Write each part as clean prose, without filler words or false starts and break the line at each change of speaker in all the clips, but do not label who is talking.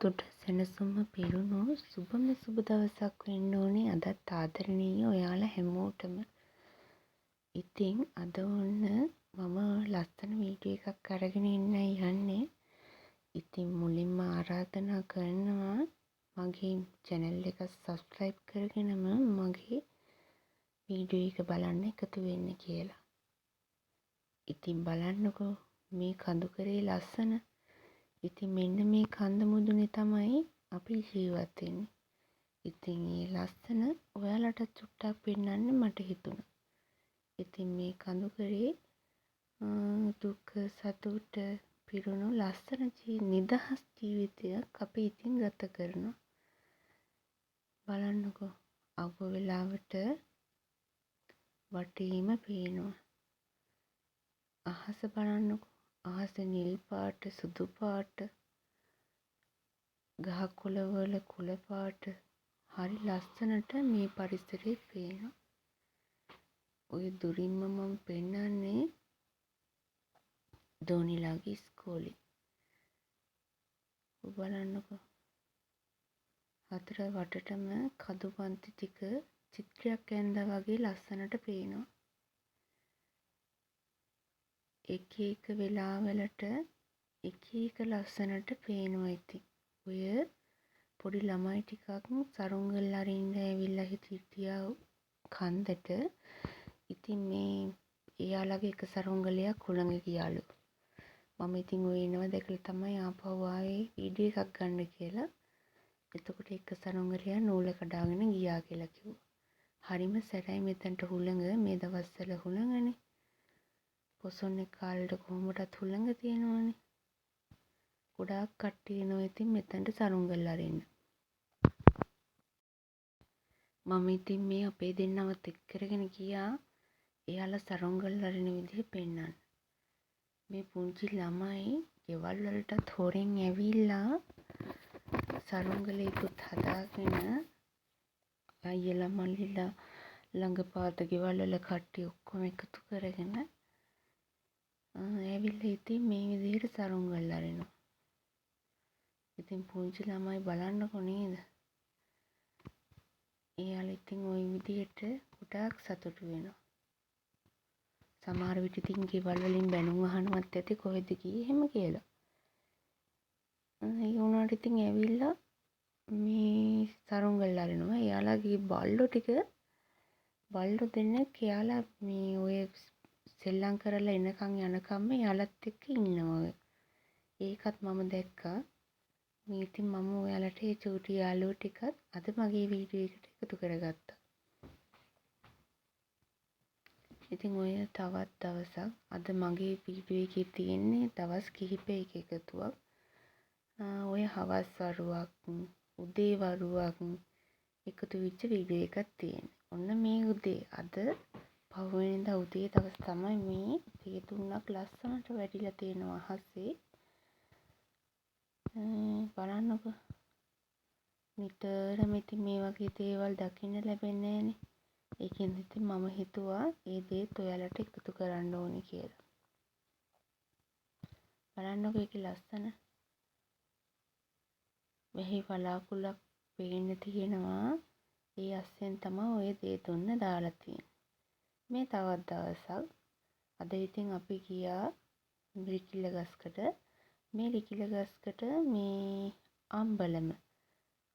සතුට සැනසුම පිරුණු සුබම සුබ දවසක් වෙන්න ඕනේ අදත් ආදරණීය ඔයාලා හැමෝටම. ඉතින් අද ඔන්න මම ලස්සන වීඩියෝ එකක් අරගෙන ඉන්නයි යන්නේ. ඉතින් මුලින්ම ආරාධනා කරනවා මගේ channel එක subscribe කරගෙනම මගේ වීඩියෝ එක බලන්න එකතු වෙන්න කියලා. ඉතින් බලන්නකෝ මේ කඳුකරේ ලස්සන. ඉතින් මෙන්න මේ කන්ද මුදුනේ තමයි අපි ජීවත් වෙන්නේ. ඉතින් මේ ලස්සන ඔයාලට චුට්ටක් පෙන්වන්න මට හිතුණා. ඉතින් මේ කඳුකරේ දුක සතුට පිරුණු ලස්සන නිදහස් ජීවිතයක් අපි ඉතින් ගත කරනවා. බලන්නකෝ අග වෙලාවට වටේම පේනවා. අහස බලන්නකෝ. අහස නිල් පාට සුදු පාට ගහකොළ වල කොළ පාට හරි ලස්සනට මේ පරිසරේ පේනවා. ඔය දුරින්ම මම පෙන්නන්නේ දෝනිලාගේ ඉස්කෝලේ. බලන්නකෝ හතර වටටම කදු පන්ති ටික චිත්‍රයක් ඇඳලා වගේ ලස්සනට පේනවා. එක එක වෙලාවලට එක එක ලස්සනට පේනවා. ඉතින් ඔය පොඩි ළමයි ටිකක් සරුංගල් අරින්න ඇවිල්ලා හිටියා කන්දට. ඉතින් මේ එයාලගේ එක සරුංගලයක් හුළඟ ගියාලු. මම ඉතින් ඔය එනවා දැකලා තමයි ආපහු ආවේ වීඩියෝ එකක් ගන්න කියලා. එතකොට එක සරුංගලයා නූල කඩාගෙන ගියා කියලා කිව්වා. හරිම සැරයි මෙතනට හුළඟ මේ දවස්වල හුළඟනේ. පොසොන්නේ කාලේට කොහොමදත් හුළඟ තියෙනවනේ. ගොඩාක් කට්ටිය එනවා ඉතින් මෙතනට සරුංගල් අරින්න. මම ඉතින් මේ අපේ දෙන්නවත් එක්ක කරගෙන ගියා එයාලා සරුංගල් අරින විදිහ පෙන්නන්න. මේ පුංචි ළමයි ගෙවල් වලටත් හොරෙන් ඇවිල්ලා සරුංගලේකුත් හදාගෙන අයියලා මල්ලිලා ළඟපාත ගෙවල් වල කට්ටිය ඔක්කොම එකතු කරගෙන ඇවිල්ලා ඉතින් මේ විදිහට සරුංගල් අරිනවා. ඉතින් පුංචි ළමයි බලන්නකො නේද? එයාලා ඉතින් ওই විදිහට ගොඩාක් සතුටු වෙනවා. සමහර විට ඉතින් ගෙවල් වලින් බැනුම් අහනවත් ඇති කොහෙද ගියේ එහෙම කියලා. ඒ වුණාට ඉතින් ඇවිල්ලා මේ සරුංගල් අරිනවා. එයාලගේ බල්ලෝ දෙන්නෙක් එයාලා මේ ඔය සෙල්ලම් කරලා යනකම් එයාලත් එක්ක ඉන්නවා. ඒකත් මම දැක්කා. මේ ඉතින් මම ඔයාලට ඒ චූටි යාළුවෝ ටිකත් අද මගේ වීඩියෝ එකට එකතු කරගත්තා. ඉතින් ඔය තවත් දවසක් අද මගේ වීඩියෝ එකේ තියෙන්නේ දවස් කිහිපයක එකතුවක්. ඔය හවස් වරුවක් උදේ වරුවක් එකතු වෙච්ච වීඩියෝ එකක් තියෙන්නේ. ඔන්න මේ උදේ අද පහුවෙනිදා උදේ දවස් තමයි මේ තේතුණක් ලස්සනට වැඩිලා තියෙනවා අහසේ. බලන්නකෝ නිතරම ඉතින් මේ වගේ දේවල් දකින්න ලැබෙන්නේ නැහනේ. ඒකෙන් ඉතින් මම හිතුවා ඒ දේත් ඔයාලට එකතු කරන්න ඕනේ කියලා. බලන්නකෝ ඒකේ ලස්සන මෙහි වලාකුළක් පේන්න තියෙනවා. ඒ අස්සෙන් තමයි ඔය දේ තුන්න දාලා තියෙන්නේ. මේ තවත් දවසක් අද ඉතින් අපි ගියා රිකිල ගස්කට. මේ රිකිල ගස්කට මේ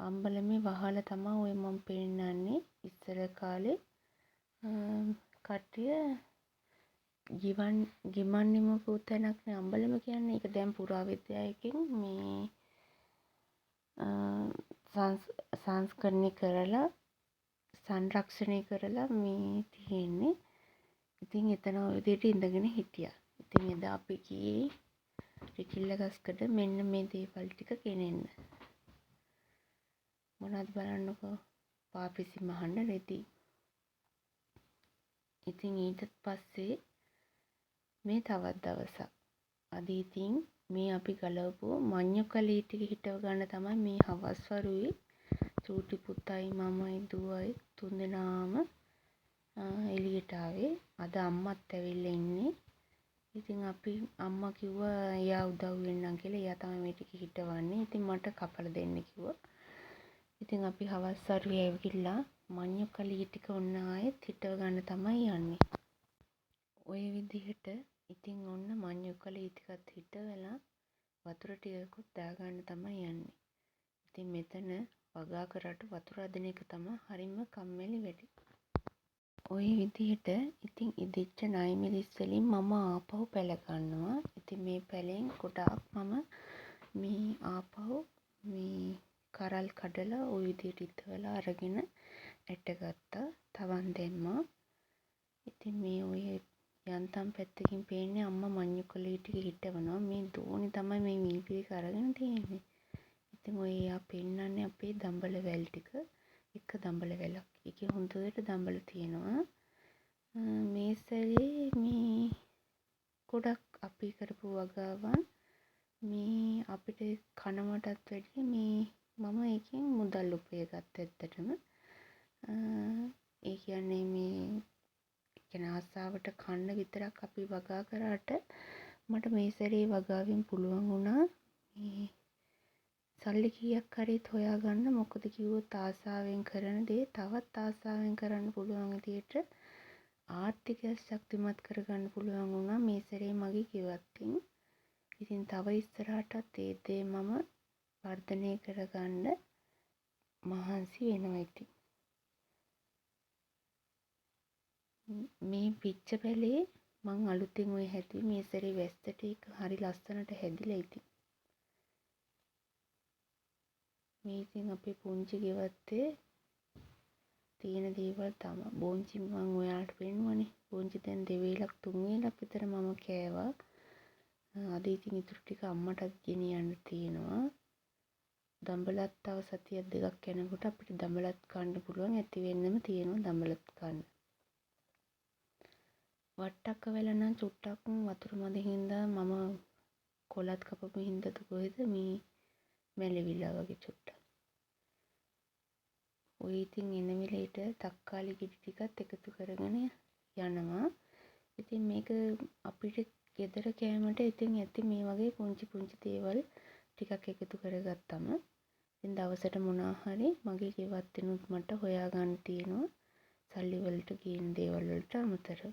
අම්බලමේ වහලා තමයි ඔය මම පෙන්නන්නේ. ඉස්සර කාලේ කට්ටිය ගිමන්නිම පුතනක් නේ අම්බලම කියන්නේ. ඒක දැන් පුරාවිද්‍යාවකින් මේ සංස්කරණය කරලා සංරක්ෂණය කරලා මේ තියෙන්නේ. ඉතින් එතන ඔය විදිහට ඉඳගෙන හිටියා. ඉතින් එදා අපි ගියේ රිකිල්ල ගස්කට මෙන්න මේ දේවල් ටික ගෙනෙන්න. මොනවද බලන්නකෝ පාපිසි මහන්න රෙදි. ඉතින් ඊට පස්සේ මේ තවත් දවසක් අද ඉතින් මේ අපි ගලවපු මඤ්ඤොකලී ටික හිටව ගන්න තමයි මේ හවස් වරුවේ චූටි පුතයි මමයි දුවයි තුන්දෙනාම එළියට ආවේ. අද අම්මත් ඇවිල්ලා ඉන්නේ. ඉතින් අපි අම්මා කිව්වා එයා උදව් වෙන්නම් කියලා. එයා තමයි මේ ටික හිටවන්නේ. ඉතින් මට කපලා දෙන්න කිව්වා. ඉතින් අපි හවස් වරුවේ ඇවිල්ලා මඤ්ඤොක්කලිය ටික ඔන්න ආයෙත් හිටව ගන්න තමයි යන්නේ. ඔය විදිහට ඉතින් ඔන්න මඤ්ඤොක්කලිය ටිකත් හිටවලා වතුර ටිකකුත් දාගන්න තමයි යන්නේ. ඉතින් මෙතන වගා කරට වතුර අදින එක තමයි හරිම කම්මැලි වැඩි. ඔය විදිහට ඉතින් ඉදිච්ච නයි මිරිස් වලින් මම ආපහු පැල ගන්නවා. ඉතින් මේ පැලෙන් ගොඩාක් මම මේ ආපහු මේ කරල් කඩලා ওই විදිහට ඉතවලා අරගෙන ඇටගත්තා. තවන් දැම්මා. ඉතින් මේ ඔය යන්තම් පැත්තකින් පේන්නේ අම්මා මඤ්ඤොක්කලිය ටික හිටවනවා. මේ දෝනි තමයි මේ වීඩියෝ එක අරගෙන තියෙන්නේ. ඉතින් ඔය එයා පෙන්නන්නේ අපේ දඹල වැල් ටික. එක දඹල වැලක්. ඒකේ හොඳට දඹල තියෙනවා. මේ සැරේ මේ ගොඩක් අපි කරපු වගාවන් මේ අපිට කනවටත් වැඩිය මේ මම ඒකෙන් මුදල් උපය ගත්ත ඇත්තටම. ඒ කියන්නේ මේ කියන ආසාවට කන්න විතරක් අපි වගා කරාට මට මේ සැරේ වගාවෙන් පුළුවන් වුණා මේ සල්ලි කීයක් හරි හොයාගන්න. මොකද කිව්වොත් ආසාවෙන් කරන දේ තවත් ආසාවෙන් කරන්න පුළුවන් විදියට ආර්ථිකය ශක්තිමත් කරගන්න පුළුවන් වුණා මේ සැරේ මගේ ගෙවත්තෙන්. ඉතින් තව ඉස්සරහටත් ඒ දේ මම වර්ධනය කරගන්න මහන්සි වෙනවා. ඉතින් මේ පිච්ච පැලේ මං අලුතෙන් ඔය හැදුවේ මේ සැරේ වැස්සට ඒක හරි ලස්සනට හැදිලා. ඉතින් මේ ඉතින් අපේ පුංචි ගෙවත්තේ තියෙන දේවල් තමයි. බෝංචි මං ඔයාලට පෙන්නුවනේ. බෝංචි දැන් 2 වේලක් 3 වේලක් විතර මම කෑවා. අද ඉතින් ඉතුරු ටික අම්මටත් ගෙනියන්න තියෙනවා. දඹලත් තව සතියක් දෙකක් යනකොට අපිට දඹලත් කන්න පුළුවන්. ඇති වෙන්නම තියෙනවා දඹලත් කන්න. වට්ටක්ක වෙල නම් චුට්ටක් වතුර මදි හින්දා මම කොලත් කපපු හින්දාද කොහෙද මේ මැලවිලා වගේ චුට්ටක්. ඔය ඉතින් එන වෙලේට තක්කාලි ගෙඩි ටිකත් එකතු කරගෙන යනවා. ඉතින් මේක අපිට ගෙදර කෑමට ඉතින් ඇති මේ වගේ පුංචි පුංචි දේවල් ටිකක් එකතු කරගත්තම ඉතින් දවසට මොනවා හරි මගේ ගෙවත්තිනුත් මට හොයාගන්න තියෙනවා සල්ලි වලට ගේන දේවල් වලට අමතරව.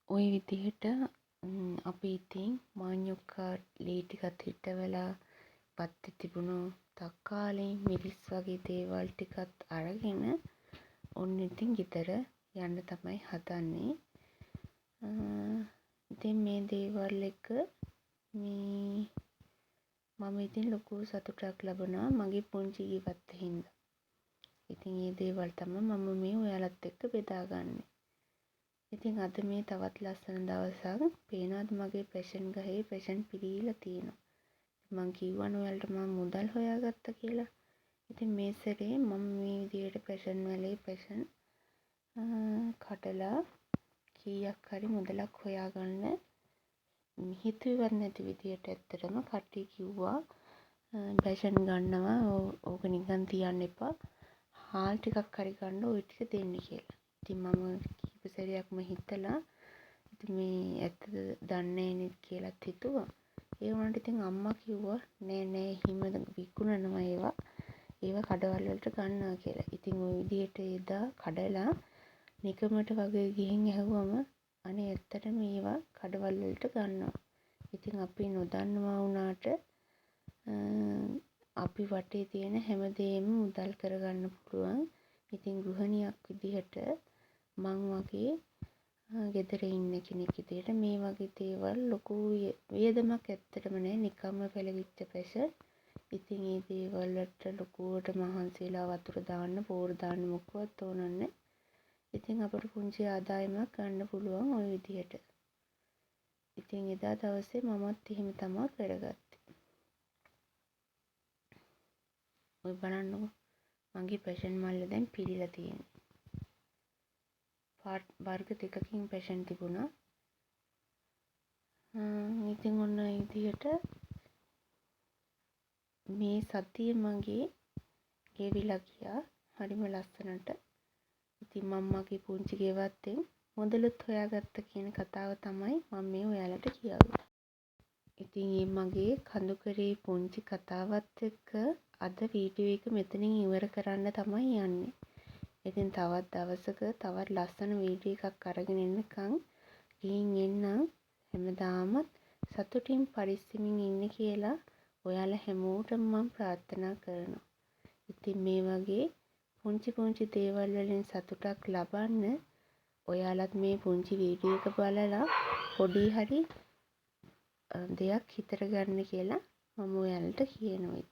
ওই විදිහට අපි ඉතින් මාඤ්ඤොක්කා ලී ටිකත් හිටවලා පත්තේ තිබුණු තක්කාලි මිරිස් වගේ දේවල් ටිකත් අරගෙන ඔන්න ඉතින් ගෙදර යන්න තමයි හදන්නේ. ඉතින් මේ දේවල් එක මේ මම ඉතින් ලොකු සතුටක් ලබනවා මගේ පුංචි ගෙවත්ත හින්දා. ඉතින් මේ දේවල් තමයි මම මේ ඔයාලත් එක්ක බෙදාගන්නේ. ඉතින් අද මේ තවත් ලස්සන දවසක්. පේනවාද මගේ පැෂන් ගහේ පැෂන් පිරීලා තියෙනවා. මං කිව්වනේ ඔයාලට මම මුදල් හොයාගත්තා කියලා. ඉතින් මේ සැරේ මම මේ විදියට පැෂන් වලේ පැෂන් කඩලා කීයක් හරි මුදලක් හොයාගන්න හිතුවේවත් නැති විදියට ඇත්තටම කට්ටිය කිව්වා පැෂන් ගන්නවා ඕක නිකන් තියන්න එපා. හාල් ටිකක් හරි ගන්න ওই ටික දෙන්න කියලා. ඉතින් මම කීප සැරයක්ම හිතලා ඉතින් මේ ඇත්තද දන්නේ නේ කියලාත් හිතුවා. ඒ වුණාට ඉතින් අම්මා කිව්වා නෑ හිම විකුණනවා ඒවා කඩවල වලට ගන්නවා කියලා. ඉතින් ওই විදිහට එදා කඩලා නිකමට වගේ ගිහින් ඇහුවම අනේ ඇත්තටම ඒවා කඩවල වලට ගන්නවා. ඉතින් අපි නොදන්නවා වුණාට අපි වටේ තියෙන හැමදේම මුදල් කරගන්න පුළුවන්. ඉතින් ගෘහණියක් විදිහට මං වගේ ගෙදර ඉන්න කෙනෙක් විදිහට මේ වගේ දේවල් ලොකු වියදමක් ඇත්තටම නෑ. නිකම්ම පෙළවිච්ච පැෂන්. ඉතින් මේ දේවල් වලට ලොකුවට මහන්සි වෙලා වතුර දාන්න, පෝර දාන්න මොකවත් ඕනන්නේ. ඉතින් අපට පුංචි ආදායමක් ගන්න පුළුවන් ওই විදිහට. ඉතින් එදා දවසේ මමත් එහෙම තමයි කරගත්තේ. ඔය බලන්නකො මගේ පැෂන් මල්ල දැන් පිරීලා තියෙනවා. පාට් වර්ග දෙකකින් පැෂන් තිබුණා. ඉතින් ඔන්න විදිහට මේ සතිය මගේ ගෙවිලා ගියා. හරිම ලස්සනට. ඉතින් මම මගේ පුංචි ගෙවත්තෙන් මොදලුත් හොයාගත්ත කියන කතාව තමයි මම මේ ඔයාලට කියාවේ. ඉතින් මේ මගේ කඳුකරේ පුංචි කතාවත් එක්ක අද වීඩියෝ එක මෙතනින් ඉවර කරන්න තමයි යන්නේ. ඉතින් තවත් දවසක තවත් ලස්සන වීඩියෝ එකක් අරගෙන එන්නකම් ගිහින් එන්නම්. හැමදාමත් සතුටින් පරිස්සමින් ඉන්න කියලා ඔයාලා හැමෝටම මම ප්‍රාර්ථනා කරනවා. ඉතින් මේ වගේ පුංචි පුංචි දේවල් වලින් සතුටක් ලබන්න ඔයාලත් මේ පුංචි වීඩියෝ එක බලලා පොඩි හරි දෙයක් හිතට ගන්න කියලා මම ඔයාලට කියනවා.